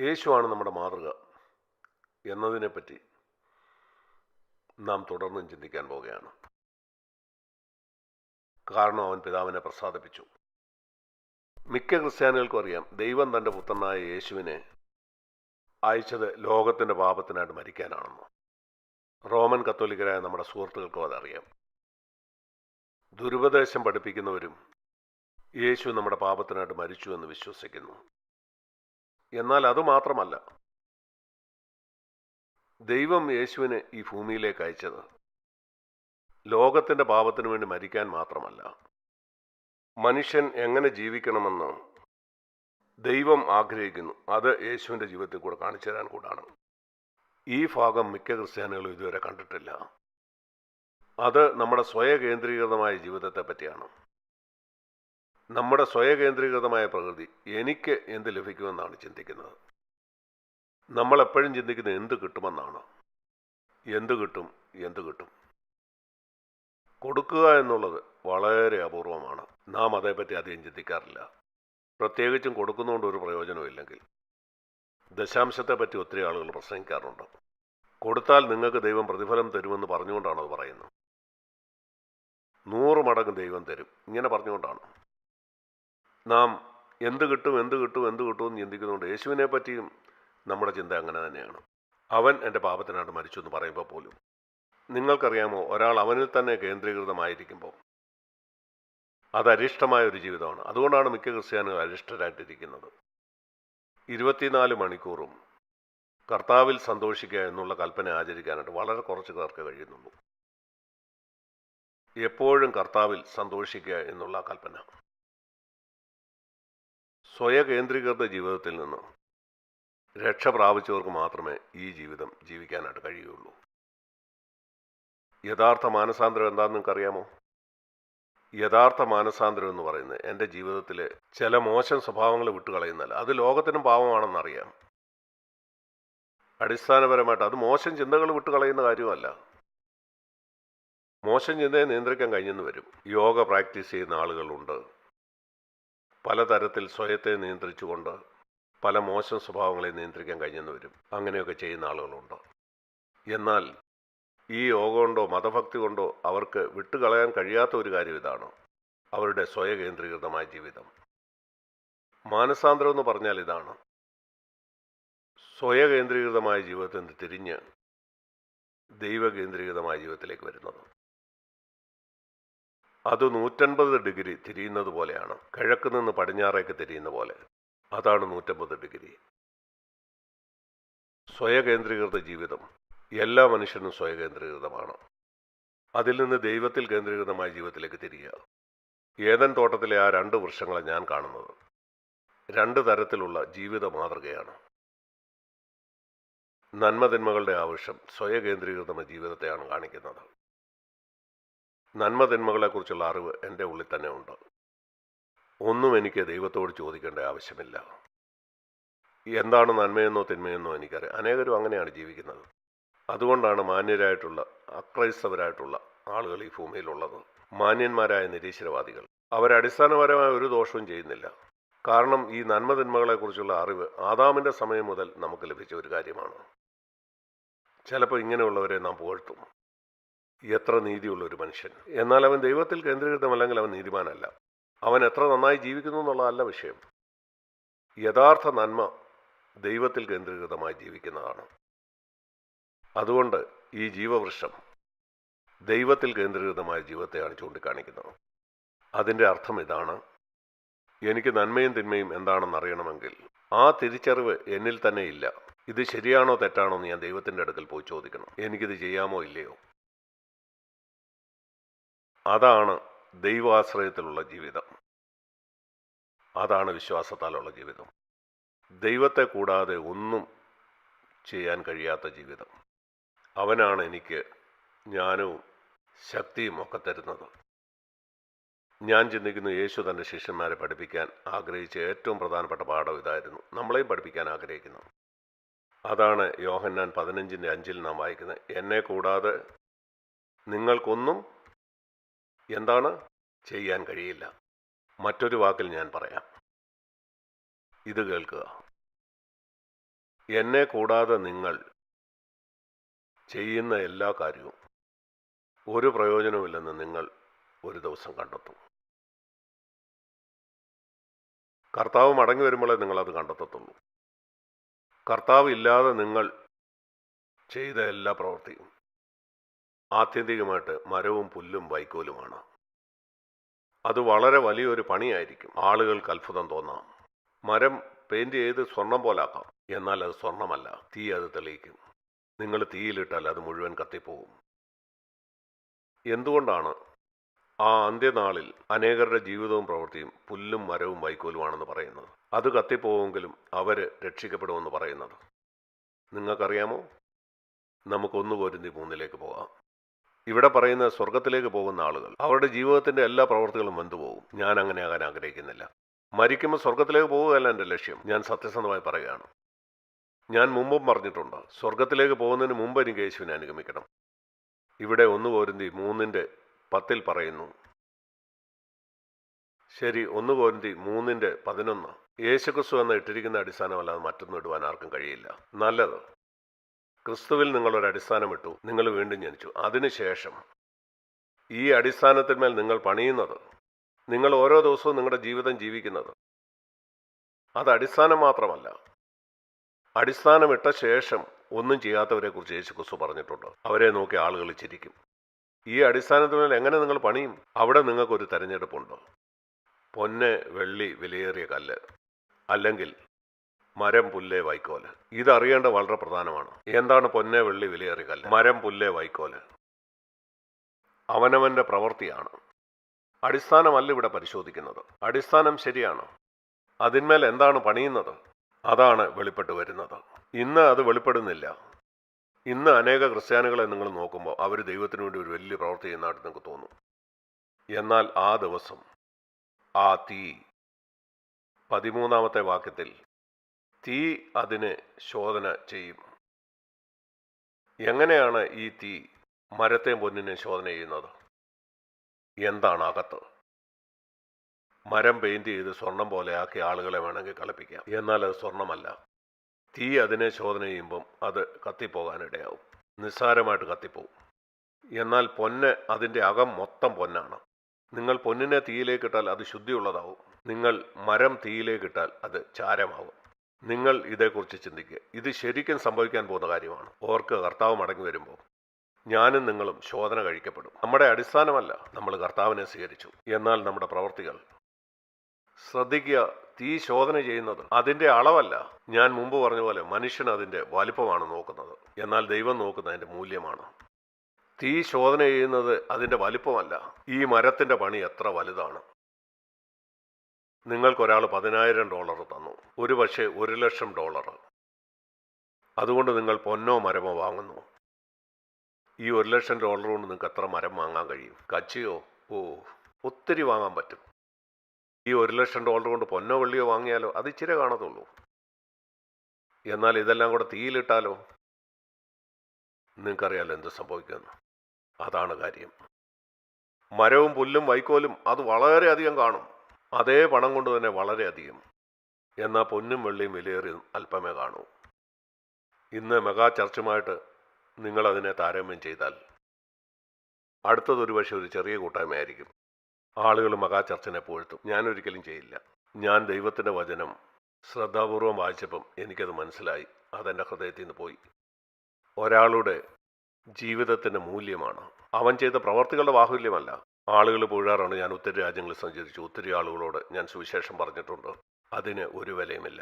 യേശുവാണ് നമ്മുടെ മാതൃക എന്നതിനെപ്പറ്റി നാം തുടർന്നും ചിന്തിക്കാൻ പോവുകയാണ്. കാരണം അവൻ പിതാവിനെ പ്രസാദിപ്പിച്ചു. മിക്ക ക്രിസ്ത്യാനികൾക്കും അറിയാം ദൈവം തൻ്റെ പുത്രനായ യേശുവിനെ അയച്ചത് ലോകത്തിൻ്റെ പാപത്തിനായിട്ട് മരിക്കാനാണെന്ന്. റോമൻ കത്തോലിക്കരായ നമ്മുടെ സുഹൃത്തുക്കൾക്കും അതറിയാം. ദുരുപദേശം പഠിപ്പിക്കുന്നവരും യേശു നമ്മുടെ പാപത്തിനായിട്ട് മരിച്ചു എന്ന് വിശ്വസിക്കുന്നു. എന്നാൽ അതുമാത്രമല്ല, ദൈവം യേശുവിനെ ഈ ഭൂമിയിലേക്ക് അയച്ചത് ലോകത്തിൻ്റെ പാപത്തിനു വേണ്ടി മരിക്കാൻ മാത്രമല്ല, മനുഷ്യൻ എങ്ങനെ ജീവിക്കണമെന്ന് ദൈവം ആഗ്രഹിക്കുന്നു അത് യേശുവിൻ്റെ ജീവിതത്തിൽ കൂടെ കാണിച്ചു തരാൻ കൂടാണ്. ഈ ഭാഗം മിക്ക ക്രിസ്ത്യാനികളും ഇതുവരെ കണ്ടിട്ടില്ല. അത് നമ്മുടെ സ്വയകേന്ദ്രീകൃതമായ ജീവിതത്തെ പറ്റിയാണ്. നമ്മുടെ സ്വയകേന്ദ്രീകൃതമായ പ്രകൃതി എനിക്ക് എന്ത് ലഭിക്കുമെന്നാണ് ചിന്തിക്കുന്നത്. നമ്മളെപ്പോഴും ചിന്തിക്കുന്നത് എന്ത് കിട്ടുമെന്നാണ്. എന്ത് കിട്ടും. കൊടുക്കുക എന്നുള്ളത് വളരെ അപൂർവമാണ്. നാം അതേപ്പറ്റി അധികം ചിന്തിക്കാറില്ല. പ്രത്യേകിച്ചും കൊടുക്കുന്നതുകൊണ്ട് ഒരു പ്രയോജനമില്ലെങ്കിൽ. ദശാംശത്തെ പറ്റി ഒത്തിരി ആളുകൾ പ്രസംഗിക്കാറുണ്ട്. കൊടുത്താൽ നിങ്ങൾക്ക് ദൈവം പ്രതിഫലം തരുമെന്ന് പറഞ്ഞുകൊണ്ടാണ് അത് പറയുന്നത്. 100 മടങ്ങ് ദൈവം തരും ഇങ്ങനെ പറഞ്ഞുകൊണ്ടാണ്. നാം എന്ത് കിട്ടും എന്ന് ചിന്തിക്കുന്നുണ്ട്. യേശുവിനെ പറ്റിയും നമ്മുടെ ചിന്ത അങ്ങനെ തന്നെയാണ്. അവൻ എൻ്റെ പാപത്തിനായിട്ട് മരിച്ചു എന്ന് പറയുമ്പോൾ പോലും നിങ്ങൾക്കറിയാമോ, ഒരാൾ അവനിൽ തന്നെ കേന്ദ്രീകൃതമായിരിക്കുമ്പോൾ അത് അരിഷ്ടമായ ഒരു ജീവിതമാണ്. അതുകൊണ്ടാണ് മിക്ക ക്രിസ്ത്യാനികൾ അരിഷ്ടരായിട്ടിരിക്കുന്നത്. 24 മണിക്കൂറും കർത്താവിൽ സന്തോഷിക്കുക എന്നുള്ള കൽപ്പന ആചരിക്കാനായിട്ട് വളരെ കുറച്ച് പേർക്ക് കഴിയുന്നുള്ളൂ. എപ്പോഴും കർത്താവിൽ സന്തോഷിക്കുക എന്നുള്ള കൽപ്പന. സ്വയകേന്ദ്രീകൃത ജീവിതത്തിൽ നിന്ന് രക്ഷ പ്രാപിച്ചവർക്ക് മാത്രമേ ഈ ജീവിതം ജീവിക്കാനായിട്ട് കഴിയുള്ളൂ. യഥാർത്ഥ മാനസാന്തരം എന്താണെന്ന് നിങ്ങൾക്കറിയാമോ? യഥാർത്ഥ മാനസാന്തരം എന്ന് പറയുന്നത് എൻ്റെ ജീവിതത്തിലെ ചില മോശം സ്വഭാവങ്ങൾ വിട്ടുകളയുന്നല്ല. അത് ലോകത്തിനും പാവമാണെന്നറിയാം. അടിസ്ഥാനപരമായിട്ട് അത് മോശം ചിന്തകൾ വിട്ടുകളയുന്ന കാര്യമല്ല. മോശം ചിന്തയെ നിയന്ത്രിക്കാൻ കഴിഞ്ഞെന്ന് വരും. യോഗ പ്രാക്ടീസ് ചെയ്യുന്ന ആളുകളുണ്ട്. പലതരത്തിൽ സ്വയത്തെ നിയന്ത്രിച്ചുകൊണ്ട് പല മോശം സ്വഭാവങ്ങളെ നിയന്ത്രിക്കാൻ കഴിഞ്ഞെന്ന് വരും. അങ്ങനെയൊക്കെ ചെയ്യുന്ന ആളുകളുണ്ട്. എന്നാൽ ഈ യോഗ കൊണ്ടോ മതഭക്തി കൊണ്ടോ അവർക്ക് വിട്ടുകളയാൻ കഴിയാത്ത ഒരു കാര്യം ഇതാണ്: അവരുടെ സ്വയകേന്ദ്രീകൃതമായ ജീവിതം. മാനസാന്തരം എന്ന് പറഞ്ഞാൽ ഇതാണ്: സ്വയകേന്ദ്രീകൃതമായ ജീവിതത്തിൽ നിന്ന് തിരിഞ്ഞ് ദൈവകേന്ദ്രീകൃതമായ ജീവിതത്തിലേക്ക് വരുന്നത്. അത് 180 ഡിഗ്രി തിരിയുന്നത് പോലെയാണ്. കിഴക്ക് നിന്ന് പടിഞ്ഞാറേക്ക് തിരിയുന്ന പോലെ. അതാണ് 180 ഡിഗ്രി. സ്വയകേന്ദ്രീകൃത ജീവിതം എല്ലാ മനുഷ്യനും സ്വയകേന്ദ്രീകൃതമാണ്. അതിൽ നിന്ന് ദൈവത്തിൽ കേന്ദ്രീകൃതമായ ജീവിതത്തിലേക്ക് തിരിയുക. ഏദൻ തോട്ടത്തിലെ ആ 2 വൃക്ഷങ്ങളെ ഞാൻ കാണുന്നത് 2 തരത്തിലുള്ള ജീവിത മാതൃകയാണ്. നന്മതിന്മകളുടെ ആ വൃക്ഷം സ്വയകേന്ദ്രീകൃതമായ ജീവിതത്തെയാണ് കാണിക്കുന്നത്. നന്മതിന്മകളെക്കുറിച്ചുള്ള അറിവ് എൻ്റെ ഉള്ളിൽ തന്നെ ഉണ്ട്. ഒന്നും എനിക്ക് ദൈവത്തോട് ചോദിക്കേണ്ട ആവശ്യമില്ല. എന്താണ് നന്മയെന്നോ തിന്മയെന്നോ എനിക്കറിയാം. അനേകരും അങ്ങനെയാണ് ജീവിക്കുന്നത്. അതുകൊണ്ടാണ് മാന്യരായിട്ടുള്ള അക്രൈസ്തവരായിട്ടുള്ള ആളുകൾ ഈ ഭൂമിയിലുള്ളത്. മാന്യന്മാരായ നിരീശ്വരവാദികൾ. അവരടിസ്ഥാനപരമായ ഒരു ദോഷവും ചെയ്യുന്നില്ല. കാരണം ഈ നന്മതിന്മകളെക്കുറിച്ചുള്ള അറിവ് ആദാമിൻ്റെ സമയം മുതൽ നമുക്ക് ലഭിച്ച ഒരു കാര്യമാണ്. ചിലപ്പോൾ ഇങ്ങനെയുള്ളവരെ നാം പുകഴ്ത്തും. എത്ര നീതിയുള്ളൊരു മനുഷ്യൻ. എന്നാൽ അവൻ ദൈവത്തിൽ കേന്ദ്രീകൃതമല്ലെങ്കിൽ അവൻ നീതിമാനല്ല. അവൻ എത്ര നന്നായി ജീവിക്കുന്നു എന്നുള്ളതല്ല വിഷയം. യഥാർത്ഥ നന്മ ദൈവത്തിൽ കേന്ദ്രീകൃതമായി ജീവിക്കുന്നതാണ്. അതുകൊണ്ട് ഈ ജീവവൃക്ഷം ദൈവത്തിൽ കേന്ദ്രീകൃതമായ ജീവിതത്തെയാണ് ചൂണ്ടിക്കാണിക്കുന്നത്. അതിൻ്റെ അർത്ഥം ഇതാണ്: എനിക്ക് നന്മയും തിന്മയും എന്താണെന്ന് അറിയണമെങ്കിൽ ആ തിരിച്ചറിവ് എന്നിൽ തന്നെ ഇല്ല. ഇത് ശരിയാണോ തെറ്റാണോ എന്ന് ഞാൻ ദൈവത്തിൻ്റെ അടുക്കൽ പോയി ചോദിക്കണം. എനിക്കിത് ചെയ്യാമോ ഇല്ലയോ? അതാണ് ദൈവാശ്രയത്തിലുള്ള ജീവിതം. അതാണ് വിശ്വാസത്താലുള്ള ജീവിതം. ദൈവത്തെ കൂടാതെ ഒന്നും ചെയ്യാൻ കഴിയാത്ത ജീവിതം. അവനാണ് എനിക്ക് ജ്ഞാനവും ശക്തിയും ഒക്കെ തരുന്നത്. ഞാൻ ചിന്തിക്കുന്നു യേശു തൻ്റെ ശിഷ്യന്മാരെ പഠിപ്പിക്കാൻ ആഗ്രഹിച്ച ഏറ്റവും പ്രധാനപ്പെട്ട പാഠം ഇതായിരുന്നു. നമ്മളെയും പഠിപ്പിക്കാൻ ആഗ്രഹിക്കുന്നു. അതാണ് യോഹന്നാൻ 15:5 നാം വായിക്കുന്നത്: എന്നെ കൂടാതെ നിങ്ങൾക്കൊന്നും എന്താണ് ചെയ്യാൻ കഴിയില്ല. മറ്റൊരു വാക്കിൽ ഞാൻ പറയാം, ഇത് കേൾക്കുക: എന്നെ കൂടാതെ നിങ്ങൾ ചെയ്യുന്ന എല്ലാ കാര്യവും ഒരു പ്രയോജനവുമില്ലെന്ന് നിങ്ങൾ ഒരു ദിവസം കണ്ടെത്തും. കർത്താവ് മടങ്ങി വരുമ്പോഴേ നിങ്ങളത് കണ്ടെത്തത്തുള്ളൂ. കർത്താവ് ഇല്ലാതെ നിങ്ങൾ ചെയ്ത എല്ലാ പ്രവൃത്തിയും ആത്യന്തികമായിട്ട് മരവും പുല്ലും വൈക്കോലുമാണ്. അത് വളരെ വലിയൊരു പണിയായിരിക്കും. ആളുകൾക്ക് അത്ഭുതം തോന്നാം. മരം പെയിന്റ് ചെയ്ത് സ്വർണം പോലാക്കാം, എന്നാൽ അത് സ്വർണമല്ല. തീ അത് തെളിയിക്കും. നിങ്ങൾ തീയിലിട്ടാൽ അത് മുഴുവൻ കത്തിപ്പോവും. എന്തുകൊണ്ടാണ് ആ അന്ത്യനാളിൽ അനേകരുടെ ജീവിതവും പ്രവൃത്തിയും പുല്ലും മരവും വൈക്കോലുമാണെന്ന് പറയുന്നത്? അത് കത്തിപ്പോവെങ്കിലും അവർ രക്ഷിക്കപ്പെടുമെന്ന് പറയുന്നത് നിങ്ങൾക്കറിയാമോ? നമുക്ക് 1 കൊരിന്ത്യർ 3 പോകാം. ഇവിടെ പറയുന്ന സ്വർഗത്തിലേക്ക് പോകുന്ന ആളുകൾ അവരുടെ ജീവിതത്തിന്റെ എല്ലാ പ്രവൃത്തികളും വെന്തുപോകും. ഞാൻ അങ്ങനെ ആകാൻ ആഗ്രഹിക്കുന്നില്ല. മരിക്കുമ്പോൾ സ്വർഗത്തിലേക്ക് പോവുകയല്ല എൻ്റെ ലക്ഷ്യം. ഞാൻ സത്യസന്ധമായി പറയുകയാണ്. ഞാൻ മുമ്പും പറഞ്ഞിട്ടുണ്ട്, സ്വർഗത്തിലേക്ക് പോകുന്നതിന് മുമ്പ് എനിക്ക് യേശുവിനെ അനുഗമിക്കണം. ഇവിടെ 1 കൊരിന്ത്യർ 3:10 പറയുന്നു. ശരി, 1 കൊരിന്ത്യർ 3:11 യേശുക്രിസ്തു എന്ന് ഇട്ടിരിക്കുന്ന അടിസ്ഥാനമല്ലാതെ മറ്റൊന്നും ഇടുവാൻ ആർക്കും കഴിയില്ല. നല്ലത്. ക്രിസ്തുവിൽ നിങ്ങളൊരു അടിസ്ഥാനം ഇട്ടു, നിങ്ങൾ വീണ്ടും ജനിച്ചു. അതിനുശേഷം ഈ അടിസ്ഥാനത്തിന്മേൽ നിങ്ങൾ പണിയുന്നത്, നിങ്ങൾ ഓരോ ദിവസവും നിങ്ങളുടെ ജീവിതം ജീവിക്കുന്നത്, അത് അടിസ്ഥാനം മാത്രമല്ല. അടിസ്ഥാനം ഇട്ട ശേഷം ഒന്നും ചെയ്യാത്തവരെ കുറിച്ച് യേശുക്രിസ്തു പറഞ്ഞിട്ടുണ്ട്. അവരെ നോക്കി ആളുകൾ ചിരിക്കും. ഈ അടിസ്ഥാനത്തിന്മേൽ എങ്ങനെ നിങ്ങൾ പണിയും? അവിടെ നിങ്ങൾക്കൊരു തെരഞ്ഞെടുപ്പുണ്ട്. പൊന്ന്, വെള്ളി, വിലയേറിയ കല്ല്, അല്ലെങ്കിൽ മരം, പുല്ല്, വൈക്കോല്. ഇതറിയേണ്ടത് വളരെ പ്രധാനമാണ്. എന്താണ് പൊന്ന്, വെള്ളി, വിലയേറിയ കല്ല്? മരം, പുല്ല്, വൈക്കോല് അവനവന്റെ പ്രവൃത്തിയാണ്. അടിസ്ഥാനമല്ല ഇവിടെ പരിശോധിക്കുന്നത്. അടിസ്ഥാനം ശരിയാണ്, അതിന്മേൽ എന്താണ് പണിയുന്നത്, അതാണ് വെളിപ്പെട്ട് വരുന്നത്. ഇന്ന് അത് വെളിപ്പെടുന്നില്ല. ഇന്ന് അനേക ക്രിസ്ത്യാനികളെ നിങ്ങൾ നോക്കുമ്പോൾ അവർ ദൈവത്തിന് വേണ്ടി ഒരു വലിയ പ്രവൃത്തി ചെയ്യുന്നതായിട്ട് നിങ്ങൾക്ക് തോന്നും. എന്നാൽ ആ ദിവസം ആ തീ, 13-ാമത്തെ വാക്യത്തിൽ, തീ അതിനെ ശോധന ചെയ്യും. എങ്ങനെയാണ് ഈ തീ മരത്തെയും പൊന്നിനെ ശോധന ചെയ്യുന്നത്? എന്താണ് അകത്ത്? മരം പെയിന്റ് ചെയ്ത് സ്വർണം പോലെ ആക്കി ആളുകളെ വേണമെങ്കിൽ കളിപ്പിക്കാം, എന്നാൽ അത് സ്വർണമല്ല. തീ അതിനെ ശോധന ചെയ്യുമ്പം അത് കത്തിപ്പോകാനിടയാവും, നിസ്സാരമായിട്ട് കത്തിപ്പോവും. എന്നാൽ പൊന്ന്, അതിൻ്റെ അകം മൊത്തം പൊന്നാണ്. നിങ്ങൾ പൊന്നിനെ തീയിലേക്കിട്ടാൽ അത് ശുദ്ധിയുള്ളതാവും. നിങ്ങൾ മരം തീയിലേക്കിട്ടാൽ അത് ചാരമാവും. നിങ്ങൾ ഇതേക്കുറിച്ച് ചിന്തിക്കുക. ഇത് ശരിക്കും സംഭവിക്കാൻ പോകുന്ന കാര്യമാണ്. ഓർക്ക്, കർത്താവ് മടങ്ങി വരുമ്പോൾ ഞാനും നിങ്ങളും ശോധന കഴിക്കപ്പെടും. നമ്മുടെ അടിസ്ഥാനമല്ല, നമ്മൾ കർത്താവിനെ സ്വീകരിച്ചു. എന്നാൽ നമ്മുടെ പ്രവൃത്തികൾ, ശ്രദ്ധിക്കുക, തീ ശോധന ചെയ്യുന്നത് അതിൻ്റെ അളവല്ല. ഞാൻ മുമ്പ് പറഞ്ഞ പോലെ മനുഷ്യൻ അതിൻ്റെ വലിപ്പമാണ് നോക്കുന്നത്, എന്നാൽ ദൈവം നോക്കുന്നത് അതിൻ്റെ മൂല്യമാണ്. തീ ശോധന ചെയ്യുന്നത് അതിൻ്റെ വലിപ്പമല്ല, ഈ മരത്തിൻ്റെ പണി എത്ര വലുതാണ്. നിങ്ങൾക്കൊരാൾ $10,000 തന്നു, ഒരു പക്ഷേ $1,00,000. അതുകൊണ്ട് നിങ്ങൾ പൊന്നോ മരമോ വാങ്ങുന്നു. ഈ $1,00,000 കൊണ്ട് നിങ്ങൾക്ക് എത്ര മരം വാങ്ങാൻ കഴിയും? കച്ചിയോ? ഒത്തിരി വാങ്ങാൻ പറ്റും. ഈ $1,00,000 കൊണ്ട് പൊന്നോ വെള്ളിയോ വാങ്ങിയാലോ അത് ഇച്ചിരി കാണത്തുള്ളൂ. എന്നാൽ ഇതെല്ലാം കൂടെ തീയിലിട്ടാലോ നിങ്ങൾക്കറിയാലോ എന്ത് സംഭവിക്കുമെന്ന്. അതാണ് കാര്യം. മരവും പുല്ലും വൈക്കോലും അത് വളരെയധികം കാണും, അതേ പണം കൊണ്ട് തന്നെ വളരെയധികം. എന്നാൽ പൊന്നും വെള്ളിയും വിലയേറിയതും അല്പമേ കാണൂ. ഇന്ന് മെഗാ ചർച്ചുമായിട്ട് നിങ്ങളതിനെ താരതമ്യം ചെയ്താൽ അടുത്തതൊരു പക്ഷേ ഒരു ചെറിയ കൂട്ടായ്മയായിരിക്കും. ആളുകൾ മെഗാ ചർച്ചിനെ പുകഴ്ത്തും. ഞാനൊരിക്കലും ചെയ്യില്ല. ഞാൻ ദൈവത്തിൻ്റെ വചനം ശ്രദ്ധാപൂർവം വായിച്ചപ്പം എനിക്കത് മനസ്സിലായി. അതെൻ്റെ ഹൃദയത്തിൽ നിന്ന് പോയി. ഒരാളുടെ ജീവിതത്തിൻ്റെ മൂല്യമാണ്, അവൻ ചെയ്ത പ്രവർത്തികളുടെ ബാഹുല്യമല്ല. ആളുകൾ പുകഴാറാണ്. ഞാൻ ഒത്തിരി രാജ്യങ്ങളിൽ സഞ്ചരിച്ചു, ഒത്തിരി ആളുകളോട് ഞാൻ സുവിശേഷം പറഞ്ഞിട്ടുണ്ട്. അതിന് ഒരു വിലയുമില്ല.